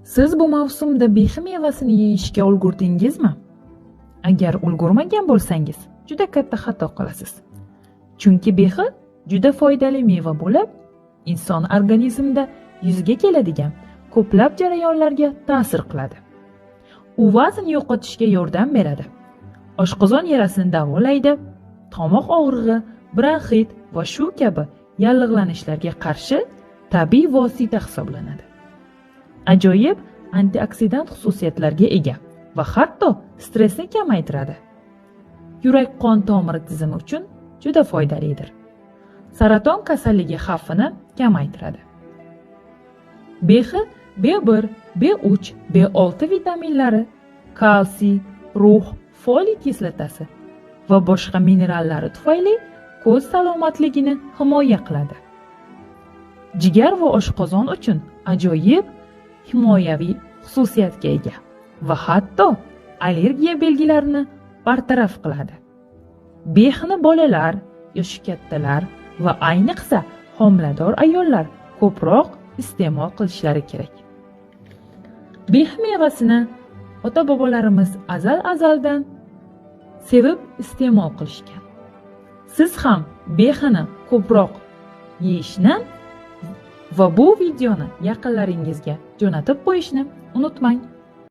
Siz bu mavsumda behi mevasini yeyishga ulgurdingizmi? Agar ulgurmagan bo'lsangiz, juda katta xato qilasiz. Chunki behi juda foydali meva bo'lib, inson organizmida yuzga keladigan ko'plab jarayonlarga ta'sir qiladi. U vazn yo'qotishga yordam beradi. Oshqozon yarasini davolaydi, tomoq og'rig'i, bronxit va shu kabi yallig'lanishlarga qarshi tabiiy vosita hisoblanadi. Ajoyib antioksidant xususiyatlarga ega va hatto stressni kamaytiradi. Yurak-qon tomiri tizimi uchun juda foydalidir. Saraton kasalligi xavfini kamaytiradi. Behi B1, B3, B6 vitaminlari, kalsiy, rux, foliy kislotasi va boshqa minerallari tufayli ko'z salomatligini himoya qiladi. Jigar va oshqozon uchun ajoyib himoyaviy xususiyatga ega va hatto allergiya belgilarini bartaraf qiladi. Behni bolalar, yoshi kattalar va ayniqsa homilador ayollar ko'proq iste'mol qilishlari kerak. Behi mevasini ota-bobolarimiz azal-azaldan sevib iste'mol qilishgan. Siz ham behini ko'proq yeyishni va bu videoni yaqinlaringizga jo'natib qo'yishni unutmang.